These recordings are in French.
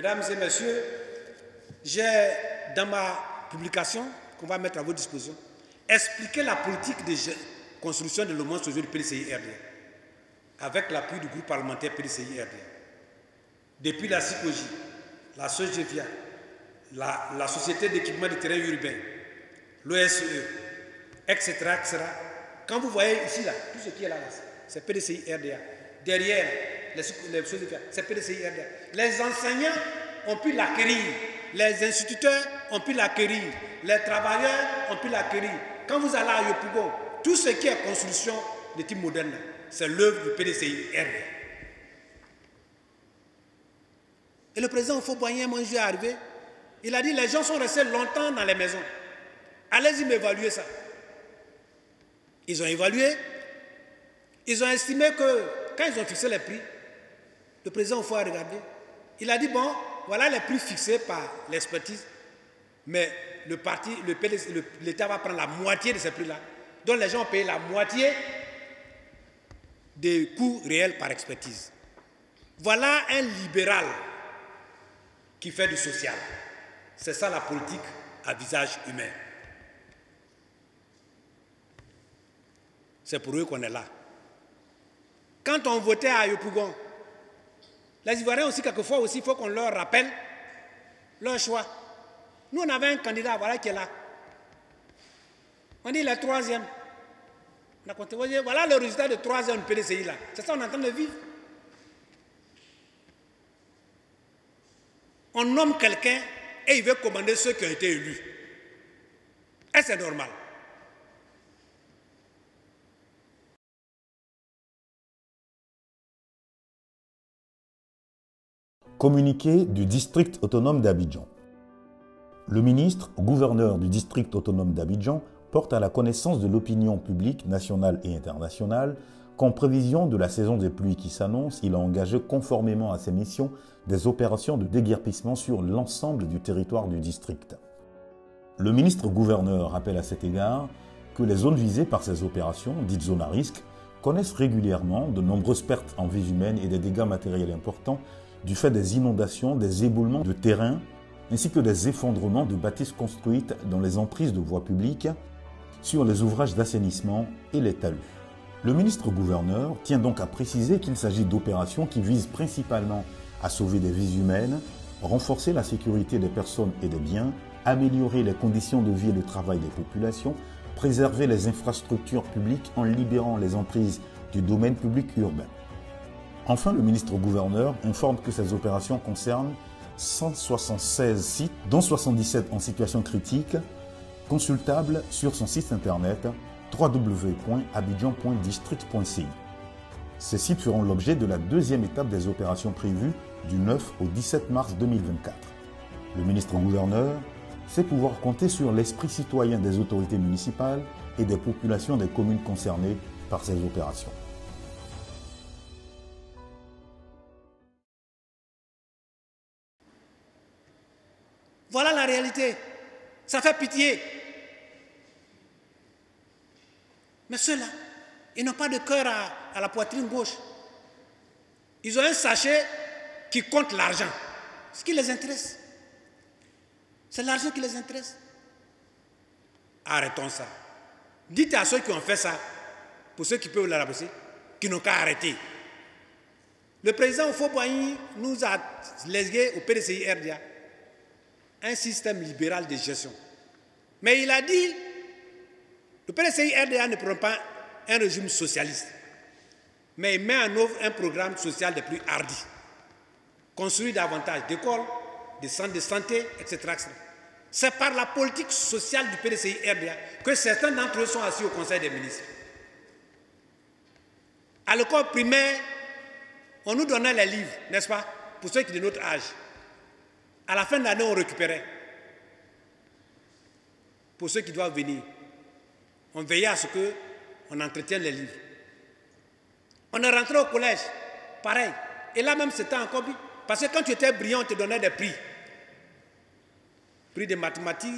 Mesdames et messieurs, j'ai dans ma publication qu'on va mettre à votre disposition expliqué la politique de construction de l'hommage social du PDCI-RDA avec l'appui du groupe parlementaire PDCI-RDA. Depuis la CICOJ, la SOGEVIA, la Société d'équipement des terrains urbains, l'OSE, etc., etc. Quand vous voyez ici, là, tout ce qui est là, c'est PDCI-RDA. Derrière, les SOGEVIA, c'est PDCI-RDA. Les enseignants ont pu l'acquérir, les instituteurs ont pu l'acquérir, les travailleurs ont pu l'acquérir. Quand vous allez à Yopougon, tout ce qui est construction de type moderne, c'est l'œuvre du PDCI-RDA. Et le président Houphouët-Boigny, mon Dieu, est arrivé. Il a dit, les gens sont restés longtemps dans les maisons. Allez-y m'évaluer ça. Ils ont évalué. Ils ont estimé que, quand ils ont fixé les prix, le président Houphouët a regardé. Il a dit, bon, voilà les prix fixés par l'expertise, mais l'État va prendre la moitié de ces prix-là. Donc les gens ont payé la moitié des coûts réels par expertise. Voilà un libéral qui fait du social. C'est ça la politique à visage humain. C'est pour eux qu'on est là. Quand on votait à Yopougon, les Ivoiriens aussi, quelquefois aussi, il faut qu'on leur rappelle leur choix. Nous, on avait un candidat, voilà, qui est là. On dit, il est troisième. On a compté, voilà le résultat de troisième PDCI là. C'est ça qu'on est en train de vivre. On nomme quelqu'un et il veut commander ceux qui ont été élus. Et c'est normal. Communiqué du district autonome d'Abidjan. Le ministre, gouverneur du district autonome d'Abidjan, porte à la connaissance de l'opinion publique nationale et internationale qu'en prévision de la saison des pluies qui s'annonce, il a engagé conformément à ses missions des opérations de déguerpissement sur l'ensemble du territoire du district. Le ministre gouverneur rappelle à cet égard que les zones visées par ces opérations, dites zones à risque, connaissent régulièrement de nombreuses pertes en vies humaines et des dégâts matériels importants du fait des inondations, des éboulements de terrain, ainsi que des effondrements de bâtisses construites dans les emprises de voies publiques, sur les ouvrages d'assainissement et les talus. Le ministre-gouverneur tient donc à préciser qu'il s'agit d'opérations qui visent principalement à sauver des vies humaines, renforcer la sécurité des personnes et des biens, améliorer les conditions de vie et de travail des populations, préserver les infrastructures publiques en libérant les emprises du domaine public urbain. Enfin, le ministre-gouverneur informe que ces opérations concernent 176 sites, dont 77 en situation critique, consultables sur son site internet www.abidjan.district.ci. Ces sites feront l'objet de la deuxième étape des opérations prévues du 9 au 17 mars 2024. Le ministre-gouverneur sait pouvoir compter sur l'esprit citoyen des autorités municipales et des populations des communes concernées par ces opérations. Voilà la réalité. Ça fait pitié. Mais ceux-là, ils n'ont pas de cœur à la poitrine gauche. Ils ont un sachet qui compte l'argent. Ce qui les intéresse. C'est l'argent qui les intéresse. Arrêtons ça. Dites à ceux qui ont fait ça, pour ceux qui peuvent le rabaisser, qu'ils n'ont qu'à arrêter. Le président Houphouët-Boigny nous a légué au PDCI-RDA un système libéral de gestion. Mais il a dit, le PDCI-RDA ne prend pas un régime socialiste, mais il met en œuvre un programme social de plus hardi. Construire davantage d'écoles, des centres de santé, etc. C'est par la politique sociale du PDCI-RDA que certains d'entre eux sont assis au Conseil des ministres. À l'école primaire, on nous donnait les livres, n'est-ce pas, pour ceux qui sont de notre âge. À la fin de l'année, on récupérait. Pour ceux qui doivent venir, on veillait à ce qu'on entretienne les livres. On est rentré au collège, pareil. Et là même, c'était encore bien. Parce que quand tu étais brillant, on te donnait des prix. Prix de mathématiques,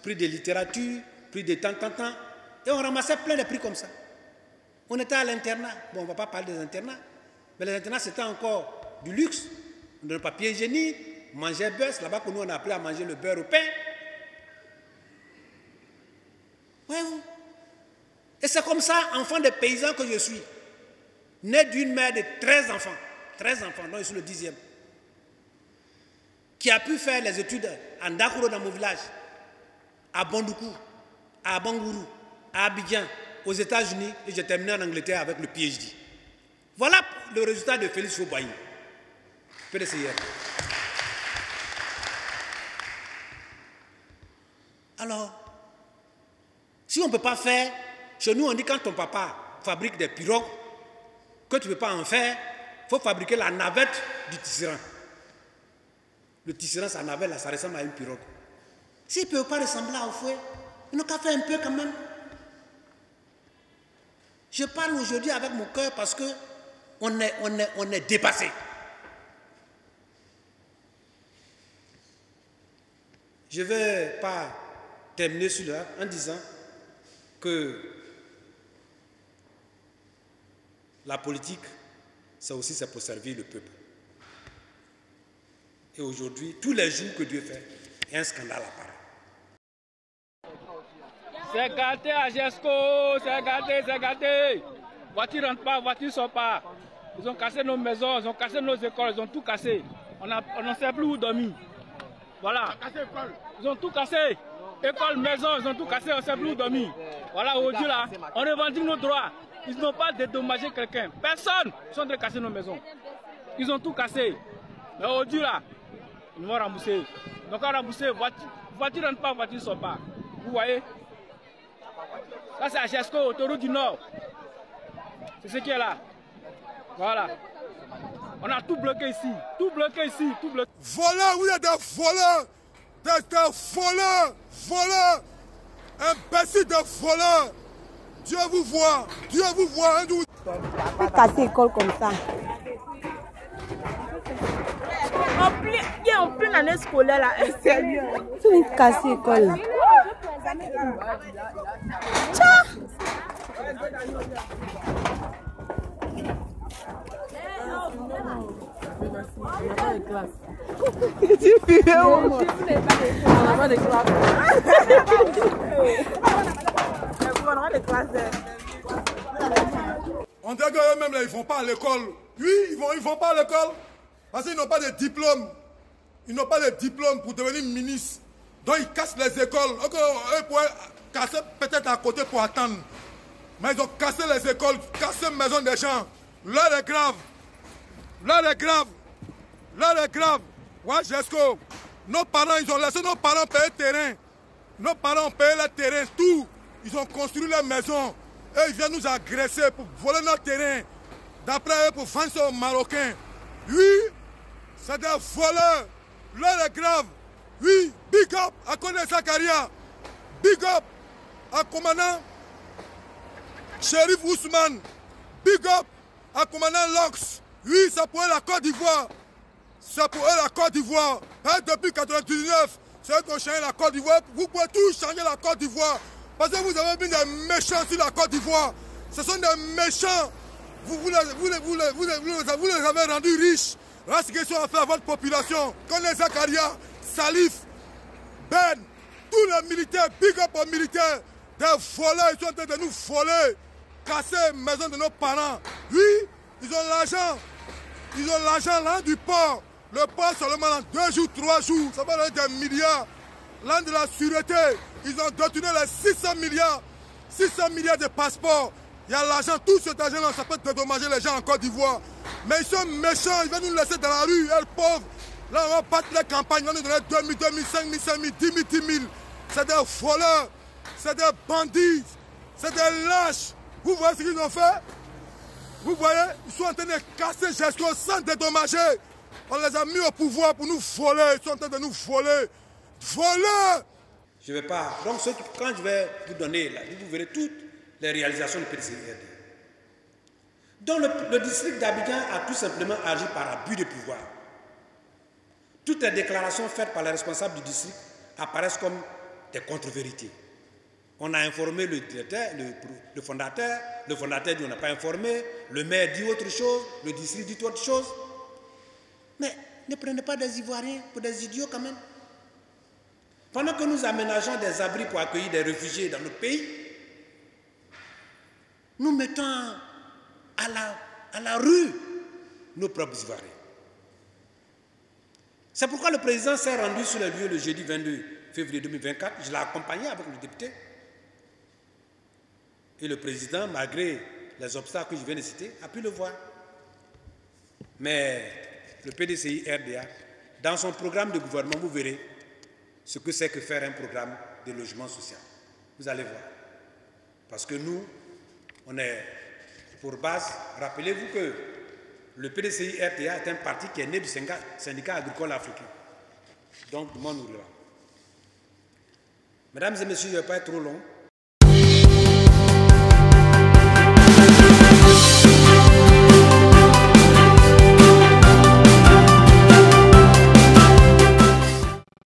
prix de littérature, prix de tant. Et on ramassait plein de prix comme ça. On était à l'internat. Bon, on ne va pas parler des internats. Mais les internats, c'était encore du luxe. On donnait papier hygiénique, mangeaient beurre, c'est là-bas que nous on a appris à manger le beurre au pain. Voyez-vous? Et c'est comme ça, enfant de paysan que je suis. Né d'une mère de 13 enfants. 13 enfants, donc je suis le 10e. Qui a pu faire les études à Ndakoro dans mon village, à Bondoukou, à Bangourou, à Abidjan, aux États-Unis, et j'ai terminé en Angleterre avec le PhD. Voilà le résultat de Félix Houphouët-Boigny, PDCIR. Alors, si on ne peut pas faire, chez nous on dit quand ton papa fabrique des pirogues, que tu ne peux pas en faire, il faut fabriquer la navette du tisserand. Le tisserand, sa navette, là, ça ressemble à une pirogue. S'ils ne peuvent pas ressembler au fouet, ils n'ont qu'à faire un peu quand même. Je parle aujourd'hui avec mon cœur parce qu'on est dépassé. Je ne vais pas terminer celui-là en disant que la politique, ça aussi, c'est pour servir le peuple. Et aujourd'hui, tous les jours que Dieu fait, il y a un scandale à part. C'est gâté à Jesco, c'est gâté, c'est gâté. Voiture rentre pas, voiture sort pas. Ils ont cassé nos maisons, ils ont cassé nos écoles, ils ont tout cassé. On ne sait plus où dormir. Voilà. Ils ont tout cassé. École, maison, ils ont tout cassé, on ne sait plus où dormir. Voilà, aujourd'hui là, on revendique nos droits. Ils n'ont pas dédommagé quelqu'un. Personne. Ils sont en train de casser nos maisons. Ils ont tout cassé. Mais aujourd'hui là, ils vont rembourser. Donc on rembourser, voiture rentre pas, voiture sort pas. Vous voyez? Là c'est à Jesco, autoroute du Nord. C'est ce qui est là. Voilà. On a tout bloqué ici. Tout bloqué ici. Tout bloqué. Voleurs, vous êtes des voleurs. Des voleurs. Voleurs. Imbéciles de voleurs. Dieu vous voit. Dieu vous voit. Vous cassez l'école comme ça. Il est en pleine année scolaire là. Sérieux. Vous cassez l'école là. Tiens. On dirait qu'eux-mêmes là, ils ne vont pas à l'école. Oui, ils vont pas à l'école. Parce qu'ils n'ont pas de diplôme. Ils n'ont pas de diplôme pour devenir ministre. Donc ils cassent les écoles. Eux pourraient casser peut-être à côté pour attendre. Mais ils ont cassé les écoles, cassé les maisons des gens. L'heure est grave. L'heure est grave. L'heure est grave. Ouais, Jesco. Nos parents, ils ont laissé nos parents payer le terrain. Nos parents ont payé le terrain, tout. Ils ont construit les maisons. Et ils viennent nous agresser pour voler notre terrain. D'après eux, pour vendre ça aux Marocains. Oui, c'est des voleurs. L'heure est grave. Oui, big up à Kone Zakaria. Big up à commandant Chérif Ousmane. Big up à commandant Lox. Oui, c'est pour eux la Côte d'Ivoire. C'est pour eux la Côte d'Ivoire. Depuis 1999, c'est eux qui ont changé la Côte d'Ivoire. Vous pouvez tout changer la Côte d'Ivoire. Parce que vous avez mis des méchants sur la Côte d'Ivoire. Ce sont des méchants. Vous les avez rendus riches. Là, ce qu'ils ont fait à votre population. Comme les Zakaria, Salif, Ben, tous les militaires, big up aux militaires, des voleurs, ils sont en train de nous voler, casser les maisons de nos parents. Oui, ils ont l'argent. Ils ont l'argent là du port. Le port seulement dans 2 jours, 3 jours. Ça va donner des milliards. L'an de la sûreté, ils ont détourné les 600 milliards. 600 milliards de passeports. Il y a l'argent, tout cet argent-là, ça peut dédommager les gens en Côte d'Ivoire. Mais ils sont méchants, ils veulent nous laisser dans la rue, elles pauvres. Là, on va battre les campagnes, on va nous donner 2 000, 2 000, 5 000, 5 000, 10 000, 10 000. C'est des voleurs, c'est des bandits, c'est des lâches. Vous voyez ce qu'ils ont fait? Vous voyez, ils sont en train de casser Jesco sans dédommager. On les a mis au pouvoir pour nous voler, ils sont en train de nous voler. Voler! Je ne vais pas. Donc, quand je vais vous donner, là, vous verrez toutes les réalisations du PDCIRD. Donc, le district d'Abidjan a tout simplement agi par abus de pouvoir. Toutes les déclarations faites par les responsables du district apparaissent comme des contre-vérités. On a informé le directeur, le fondateur dit on n'a pas informé, le maire dit autre chose, le district dit autre chose. Mais ne prenez pas des Ivoiriens pour des idiots quand même. Pendant que nous aménageons des abris pour accueillir des réfugiés dans notre pays, nous mettons à la rue nos propres Ivoiriens. C'est pourquoi le président s'est rendu sur les lieux le jeudi 22 février 2024. Je l'ai accompagné avec le député. Et le président, malgré les obstacles que je viens de citer, a pu le voir. Mais le PDCI RDA, dans son programme de gouvernement, vous verrez ce que c'est que faire un programme de logement social. Vous allez voir. Parce que nous, on est pour base, rappelez-vous que le PDCI RDA est un parti qui est né du syndicat agricole africain, donc du monde rural. Mesdames et messieurs, je ne vais pas être trop long.